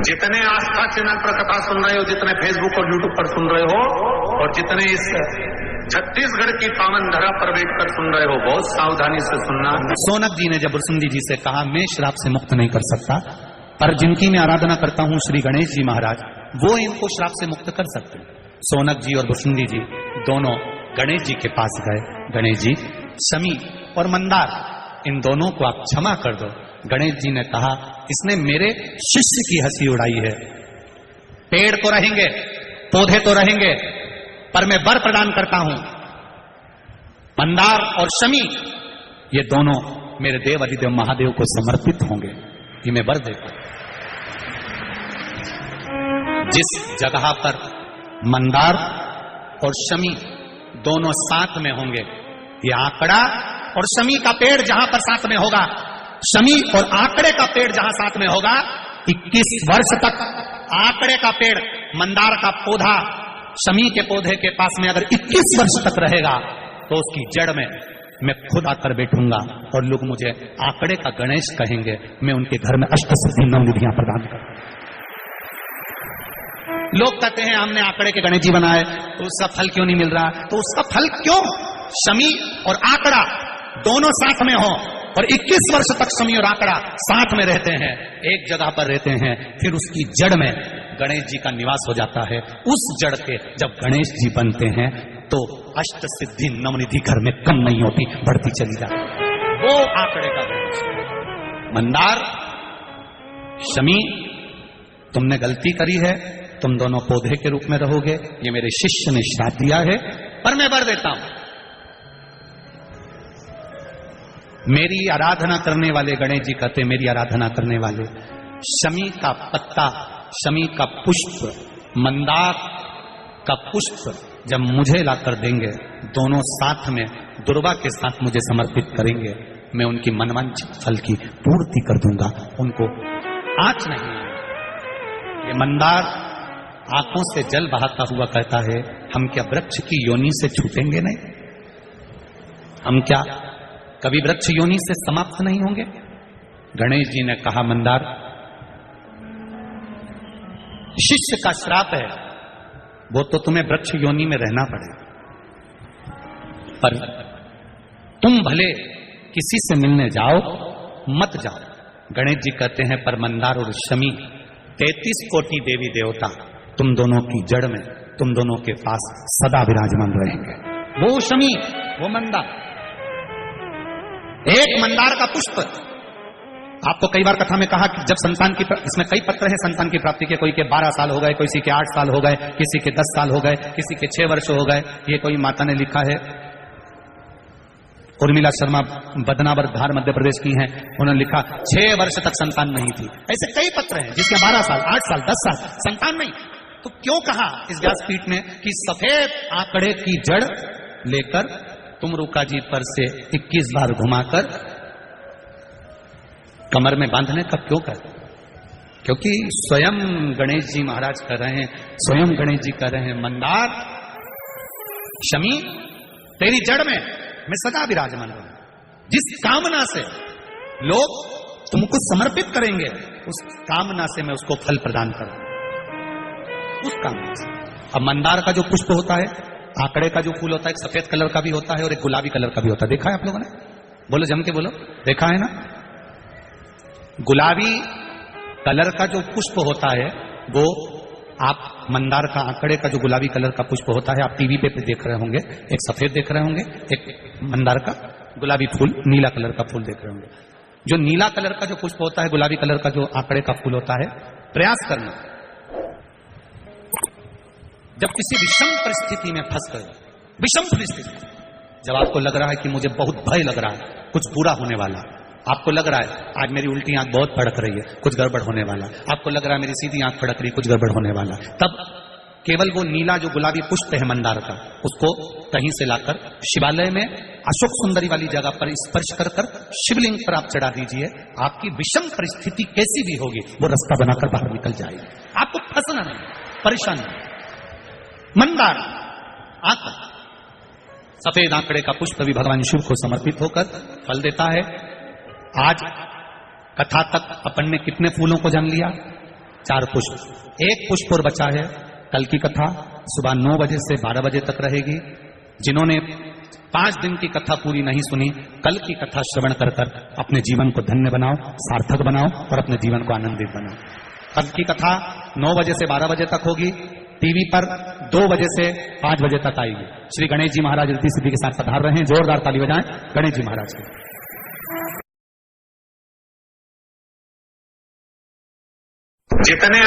जितने आस्था चैनल पर कथा सुन रहे हो, जितने फेसबुक और यूट्यूब पर सुन रहे हो, और जितने इस छत्तीसगढ़ की पावन धरा पर बैठकर सुन रहे हो, बहुत सावधानी से सुनना। सोनक जी ने जब बसुंदी जी से कहा मैं श्राप से मुक्त नहीं कर सकता, पर जिनकी मैं आराधना करता हूं श्री गणेश जी महाराज, वो इनको श्राप से मुक्त कर सकते हैं। सोनक जी और बसुंदी जी दोनों गणेश जी के पास गए। गणेश जी, शमी और मंदार, इन दोनों को आप क्षमा कर दो। गणेश जी ने कहा, इसने मेरे शिष्य की हंसी उड़ाई है। पेड़ तो रहेंगे, पौधे तो रहेंगे, पर मैं वर प्रदान करता हूं, मंदार और शमी ये दोनों मेरे देव अधिदेव महादेव को समर्पित होंगे, ये मैं वर देता हूं। जिस जगह पर मंदार और शमी दोनों साथ में होंगे, ये आंकड़ा और शमी का पेड़ जहां पर साथ में होगा, शमी और आंकड़े का पेड़ जहां साथ में होगा, 21 वर्ष तक आंकड़े का पेड़, मंदार का पौधा शमी के पौधे के पास में अगर 21 वर्ष तक रहेगा, तो उसकी जड़ में मैं खुद आकर बैठूंगा और लोग मुझे आंकड़े का गणेश कहेंगे। मैं उनके घर में अष्टसिद्धि नवनिधियां प्रदान करूंगा। लोग कहते हैं हमने आंकड़े के गणेश जी बनाए, तो उसका फल क्यों नहीं मिल रहा? तो उसका फल क्यों? शमी और आंकड़ा दोनों साथ में हो और 21 वर्ष तक शमी और आंकड़ा साथ में रहते हैं, एक जगह पर रहते हैं, फिर उसकी जड़ में गणेश जी का निवास हो जाता है। उस जड़ के जब गणेश जी बनते हैं तो अष्ट सिद्धि नवनिधि घर में कम नहीं होती, बढ़ती चली जाती है। वो आंकड़े का गणेश। मंदार, शमी, तुमने गलती करी है, तुम दोनों पौधे के रूप में रहोगे, ये मेरे शिष्य ने श्राप दिया है, पर मैं वर देता हूं। मेरी आराधना करने वाले, गणेश जी कहते मेरी आराधना करने वाले, शमी का पत्ता, शमी का पुष्प, मंदार का पुष्प जब मुझे लाकर देंगे, दोनों साथ में दुर्वा के साथ मुझे समर्पित करेंगे, मैं उनकी मनवांछित फल की पूर्ति कर दूंगा। उनको आंच नहीं। ये मंदार आंखों से जल बहाता हुआ कहता है, हम क्या वृक्ष की योनि से छूटेंगे नहीं? हम क्या कभी वृक्ष योनि से समाप्त नहीं होंगे? गणेश जी ने कहा, मंदार, शिष्य का श्राप है, वो तो तुम्हें वृक्ष योनि में रहना पड़ेगा, पर तुम भले किसी से मिलने जाओ मत जाओ। गणेश जी कहते हैं, पर मंदार और शमी 33 कोटि देवी देवता तुम दोनों की जड़ में, तुम दोनों के पास सदा विराजमान रहेंगे। वो शमी, वो मंदार। एक मंदार का पुष्प, आपको कई बार कथा में कहा कि जब संतान की, इसमें कई पत्र हैं संतान की प्राप्ति के, कोई के 12 साल हो गए, किसी के 8 साल हो गए, किसी के 10 साल हो गए, किसी के 6 वर्ष हो गए। ये कोई माता ने लिखा है, उर्मिला शर्मा बदनावर धार मध्य प्रदेश की हैं, उन्होंने लिखा 6 वर्ष तक संतान नहीं थी। ऐसे कई पत्र हैं जिसके 12 साल, 8 साल, 10 साल संतान नहीं। तो क्यों कहा इस व्यासपीठ में कि सफेद आंकड़े की जड़ लेकर तुम रुका जी पर से 21 बार घुमाकर कमर में बांधने का क्यों कर? क्योंकि स्वयं गणेश जी महाराज कर रहे हैं, स्वयं गणेश जी कर रहे हैं, मंदार, शमी, तेरी जड़ में मैं सदा विराजमान रहूं। जिस कामना से लोग तुमको समर्पित करेंगे, उस कामना से मैं उसको फल प्रदान करूं, उस कामना से। अब मंदार का जो पुष्प होता है, आंकड़े का जो फूल होता है, एक सफेद कलर का भी होता है और एक गुलाबी कलर का भी होता है। देखा है आप लोगों ने? बोलो, जम के बोलो, देखा है ना? गुलाबी कलर का जो पुष्प होता है, वो आप मंदार का, आंकड़े का जो गुलाबी कलर का पुष्प होता है, आप टीवी पे देख रहे होंगे, एक सफेद देख रहे होंगे, एक मंदार का गुलाबी फूल, नीला कलर का फूल देख रहे होंगे। जो नीला कलर का जो पुष्प होता है, गुलाबी कलर का जो आंकड़े का फूल होता है, प्रयास करना, जब किसी विषम परिस्थिति में फंस गए, विषम परिस्थिति, जब आपको लग रहा है कि मुझे बहुत भय लग रहा है, कुछ बुरा होने वाला, आपको लग रहा है आज मेरी उल्टी आंख बहुत फड़क रही है, कुछ गड़बड़ होने वाला, आपको लग रहा है मेरी सीधी आंख फड़क रही है, कुछ गड़बड़ होने वाला, तब केवल वो नीला जो गुलाबी पुष्प है मंदार का, उसको कहीं से लाकर शिवालय में अशोक सुंदरी वाली जगह पर स्पर्श कर कर शिवलिंग पर आप चढ़ा दीजिए। आपकी विषम परिस्थिति कैसी भी होगी, वो रास्ता बनाकर बाहर निकल जाएगी, आपको फंसना नहीं, परेशान नहीं। मंदार आंकड़ा, सफेद आंकड़े का पुष्प भी भगवान शिव को समर्पित होकर फल देता है। आज कथा तक अपन ने कितने फूलों को जान लिया? 4 पुष्प, 1 पुष्प और बचा है। कल की कथा सुबह 9 बजे से 12 बजे तक रहेगी। जिन्होंने 5 दिन की कथा पूरी नहीं सुनी, कल की कथा श्रवण कर कर अपने जीवन को धन्य बनाओ, सार्थक बनाओ और अपने जीवन को आनंदित बनाओ। कल की कथा 9 बजे से 12 बजे तक होगी, टीवी पर 2 बजे से 5 बजे तक आएगी। श्री गणेश जी महाराज रिद्धि सिद्धि के साथ पधार रहे हैं, जोरदार ताली बजाएं गणेश जी महाराज के। जितने